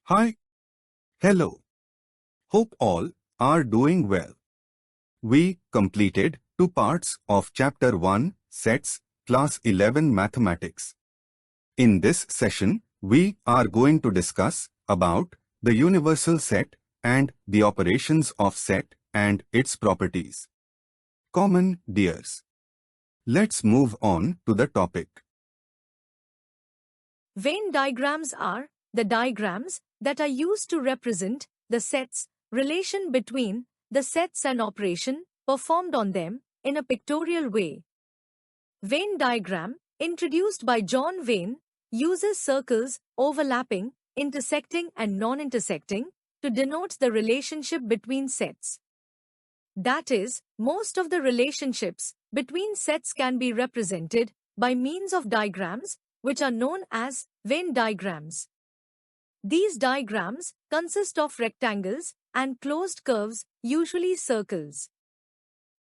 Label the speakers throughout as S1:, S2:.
S1: Hi, hello. Hope all are doing well. We completed 2 parts of Chapter 1, Sets, Class 11 Mathematics. In this session, we are going to discuss about the universal set and the operations of set and its properties. Common dears. Let's move on to the topic.
S2: Venn diagrams are the diagrams that are used to represent the sets, relation between the sets and operation performed on them in a pictorial way. Venn diagram, introduced by John Venn, uses circles overlapping, intersecting and non-intersecting to denote the relationship between sets. That is, most of the relationships between sets can be represented by means of diagrams, which are known as Venn diagrams. These diagrams consist of rectangles and closed curves, usually circles.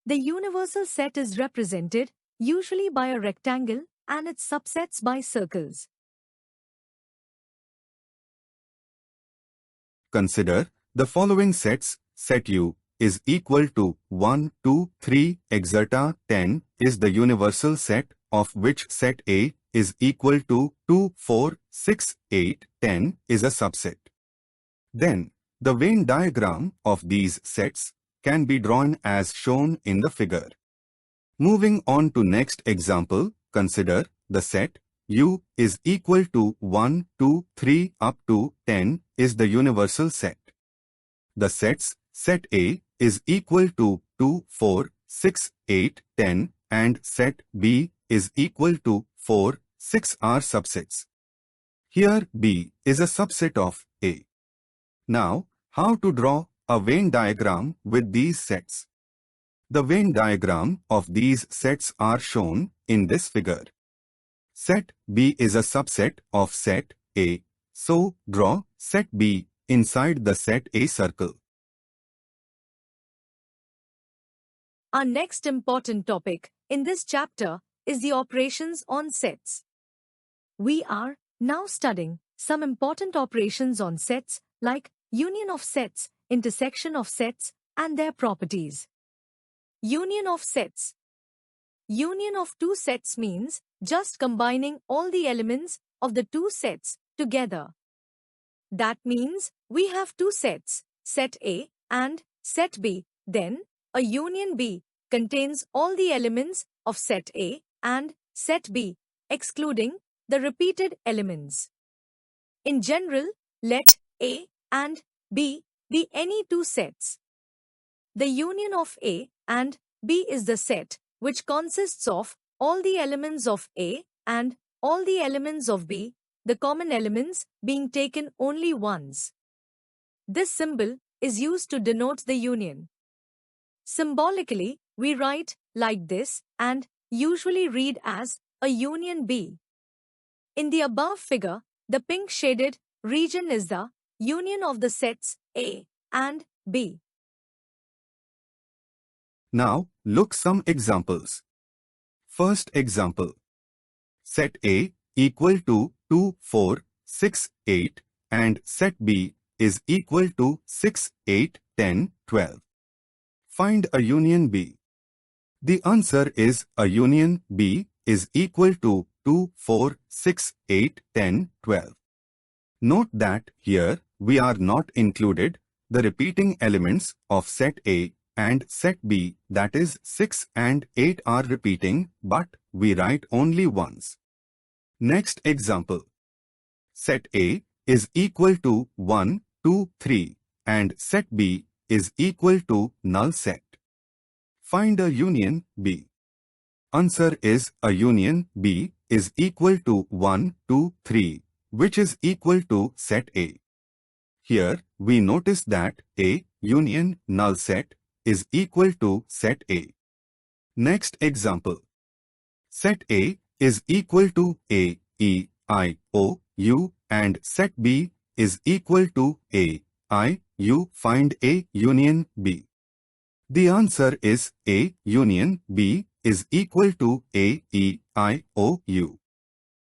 S2: The universal set is represented usually by a rectangle and its subsets by circles.
S1: Consider the following sets. Set U is equal to 1, 2, 3, etc. 10 is the universal set, of which set A is equal to 2, 4, 6, 8, 10 is a subset. Then, the Venn diagram of these sets can be drawn as shown in the figure. Moving on to next example, consider the set U is equal to 1, 2, 3 up to 10 is the universal set. The sets set A is equal to 2, 4, 6, 8, 10 and set B is equal to 4, 6 are subsets. Here B is a subset of A. Now, how to draw a Venn diagram with these sets? The Venn diagram of these sets are shown in this figure. Set B is a subset of set A, so draw set B inside the set A circle.
S2: Our next important topic in this chapter is the operations on sets. We are now studying some important operations on sets like union of sets, intersection of sets, and their properties. Union of sets. Union of two sets means just combining all the elements of the two sets together. That means we have two sets, set A and set B. Then, a union B contains all the elements of set A and set B, excluding the repeated elements. In general, let A and B be any two sets. The union of A and B is the set which consists of all the elements of A and all the elements of B, the common elements being taken only once. This symbol is used to denote the union. Symbolically, we write like this and usually read as a union B. In the above figure, the pink shaded region is the union of the sets A and B.
S1: Now, look some examples. First example. Set A equal to 2, 4, 6, 8 and set B is equal to 6, 8, 10, 12. Find a union B. The answer is a union B is equal to 2, 4, 6, 8, 10, 12. Note that here we are not included the repeating elements of set A and set B, that is 6 and 8 are repeating, but we write only once. Next example. Set A is equal to 1, 2, 3 and set B is equal to null set. Find a union B. Answer is a union B is equal to 1, 2, 3, which is equal to set A. Here we notice that A union null set is equal to set A. Next example. Set A is equal to A, E, I, O, U and set B is equal to A, I, U. Find A union B. The answer is A union B is equal to A, E, I, O, U,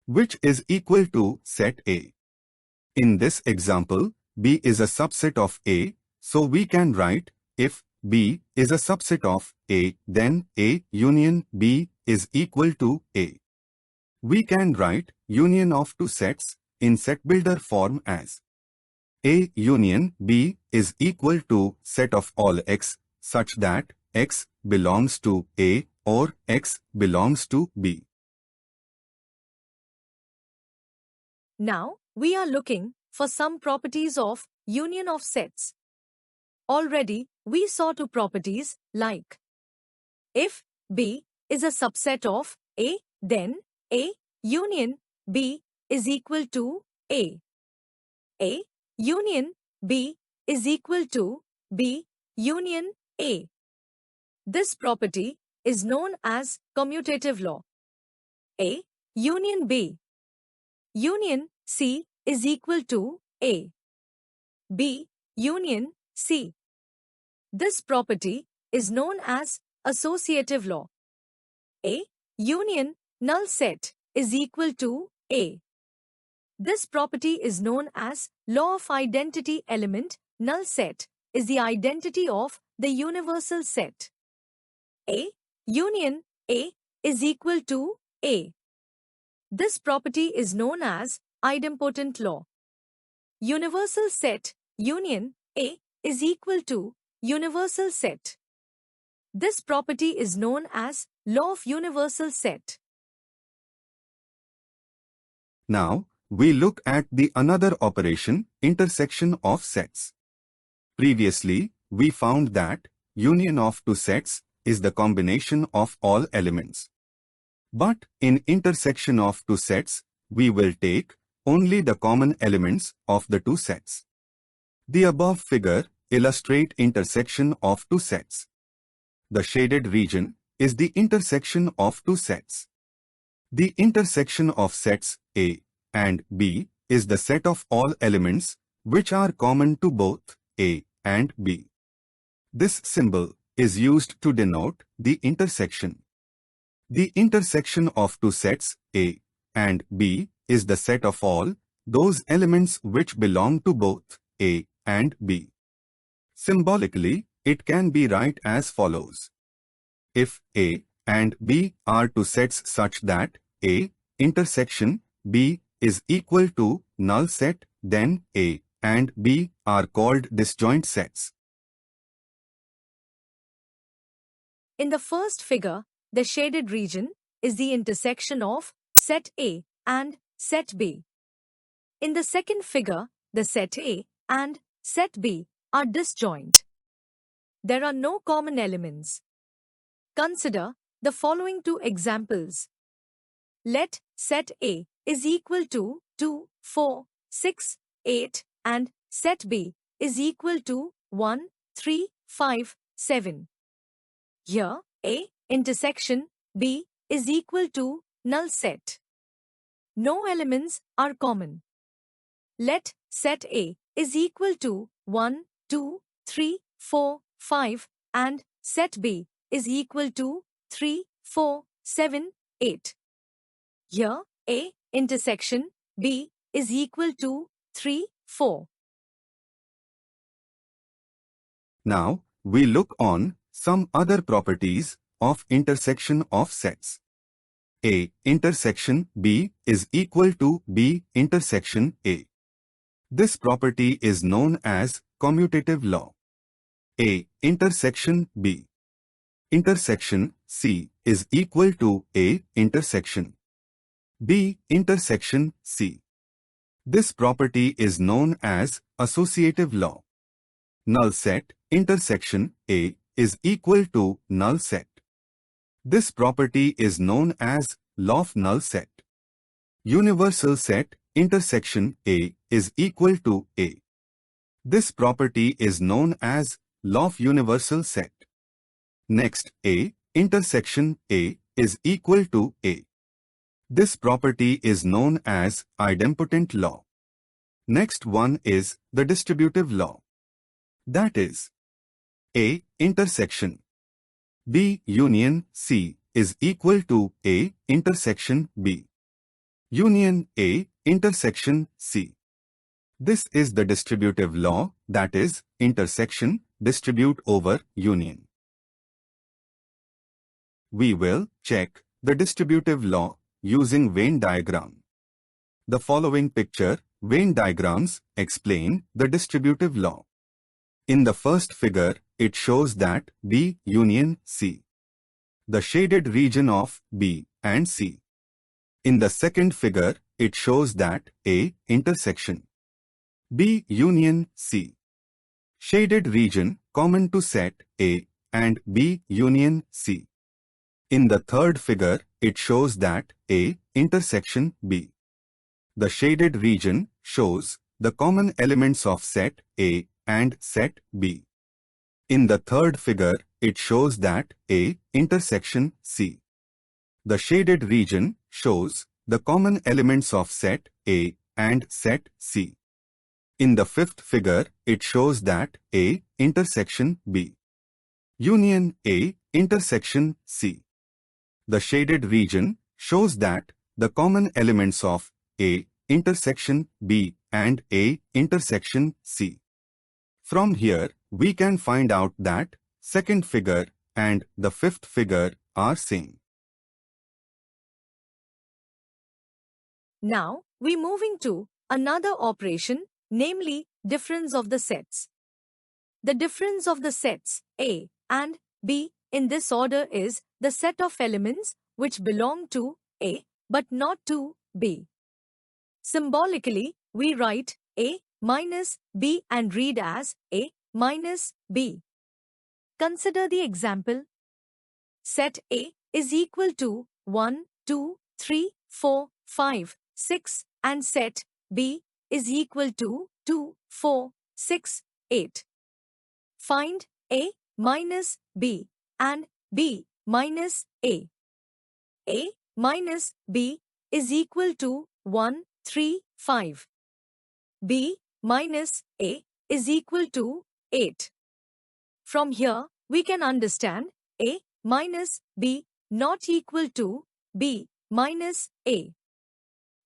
S1: which is equal to set A. In this example, B is a subset of A, so we can write if B is a subset of A, then A union B is equal to A. We can write union of two sets in set builder form as A union B is equal to set of all X such that X belongs to A or X belongs to B.
S2: Now, we are looking for some properties of union of sets. Already, we saw two properties like if B is a subset of A, then A union B is equal to A. A union B is equal to B union A. This property is known as commutative law. A union B union C is equal to A. B union C. This property is known as associative law. A union null set is equal to A. This property is known as law of identity element. Null set is the identity of the universal set. A union A is equal to A. This property is known as idempotent law. Universal set union A is equal to universal set. This property is known as law of universal set.
S1: Now, we look at the another operation, intersection of sets. Previously, we found that union of two sets is the combination of all elements. But in intersection of two sets, we will take only the common elements of the two sets. The above figure illustrates intersection of two sets. The shaded region is the intersection of two sets. The intersection of sets A and B is the set of all elements which are common to both A and B. This symbol is used to denote the intersection. The intersection of two sets A and B is the set of all those elements which belong to both A and B. Symbolically, it can be write as follows. If A and B are two sets such that A intersection B is equal to null set, then A and B are called disjoint sets.
S2: In the first figure, the shaded region is the intersection of set A and set B. In the second figure, the set A and set B are disjoint. There are no common elements. Consider the following two examples. Let set A is equal to 2, 4, 6, 8 and set B is equal to 1, 3, 5, 7. Here, A intersection B is equal to null set. No elements are common. Let set A is equal to 1, 2, 3, 4, 5 and set B is equal to 3, 4, 7, 8. Here, A intersection B is equal to 3, 4.
S1: Now, we look on some other properties of intersection of sets. A intersection B is equal to B intersection A. This property is known as commutative law. A intersection B intersection C is equal to A intersection B intersection C. This property is known as associative law. Null set intersection A is equal to null set. This property is known as law of null set. Universal set intersection A is equal to A. This property is known as law of universal set. Next, A intersection A is equal to A. This property is known as idempotent law. Next one is the distributive law. That is, A intersection B union C is equal to A intersection B union A intersection C. This is the distributive law, that is, intersection, distribute over union. We will check the distributive law using Venn diagram. The following picture, Venn diagrams, explain the distributive law. In the first figure, it shows that B union C, the shaded region of B and C. In the second figure, it shows that A intersection B union C, shaded region common to set A and B union C. In the third figure, it shows that A intersection B, the shaded region shows the common elements of set A and set B. In the third figure, it shows that A intersection C, the shaded region shows the common elements of set A and set C. In the fifth figure, it shows that A intersection B, union A intersection C, the shaded region shows that the common elements of A intersection B and A intersection C. From here, we can find out that second figure and the fifth figure are same.
S2: Now, we moving to another operation, namely difference of the sets. The difference of the sets A and B in this order is the set of elements which belong to A but not to B. Symbolically, we write A minus B and read as A minus B. Consider the example. Set A is equal to 1, 2, 3, 4, 5, 6 and set B is equal to 2, 4, 6, 8. Find A minus B and B minus A. A minus B is equal to 1, 3, 5. B minus A is equal to 8. From here, we can understand A minus B not equal to B minus A.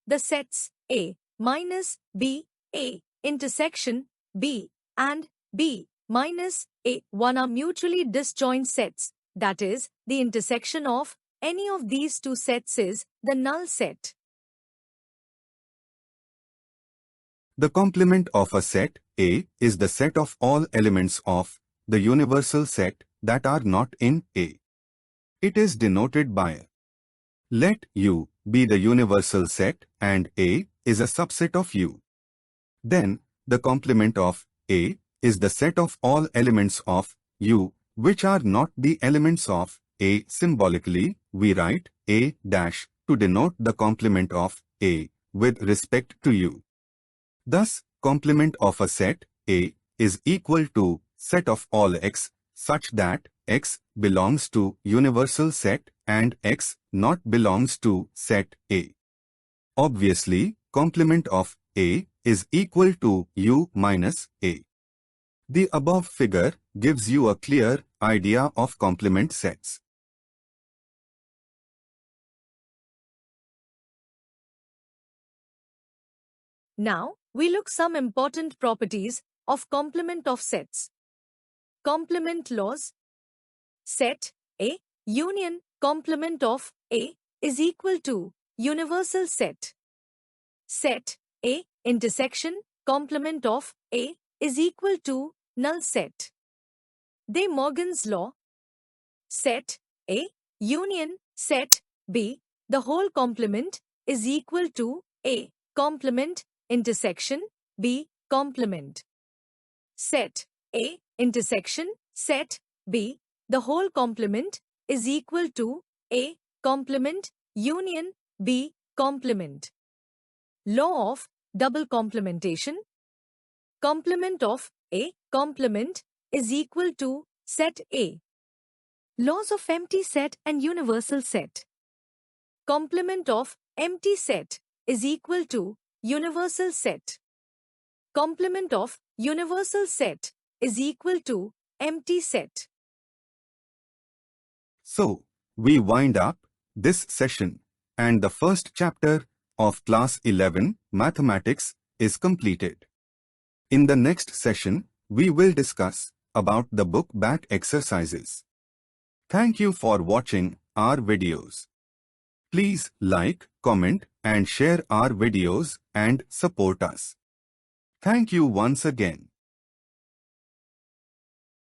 S2: The sets A minus B, A intersection B and B minus A1 are mutually disjoint sets, that is, the intersection of any of these two sets is the null set.
S1: The complement of a set A is the set of all elements of the universal set that are not in A. It is denoted by let U be the universal set and A is a subset of U. Then, the complement of A is the set of all elements of U which are not the elements of A. Symbolically, we write A dash to denote the complement of A with respect to U. Thus, complement of a set A is equal to set of all X such that X belongs to universal set and X not belongs to set A. Obviously, complement of A is equal to U minus A. The above figure gives you a clear idea of complement sets.
S2: Now, we look some important properties of complement of sets. Complement laws. Set A union complement of A is equal to universal set. Set A intersection complement of A is equal to null set. De Morgan's law. Set A union set B, the whole complement is equal to A complement intersection B complement. Set A intersection set B, the whole complement is equal to A complement union B complement. Law of double complementation. Complement of A complement is equal to set A. Laws of empty set and universal set. Complement of empty set is equal to universal set. Complement of universal set is equal to empty set.
S1: So, we wind up this session and the first chapter of Class 11 Mathematics is completed. In the next session, we will discuss about the book back exercises. Thank you for watching our videos. Please like, comment and share our videos and support us. Thank you once again.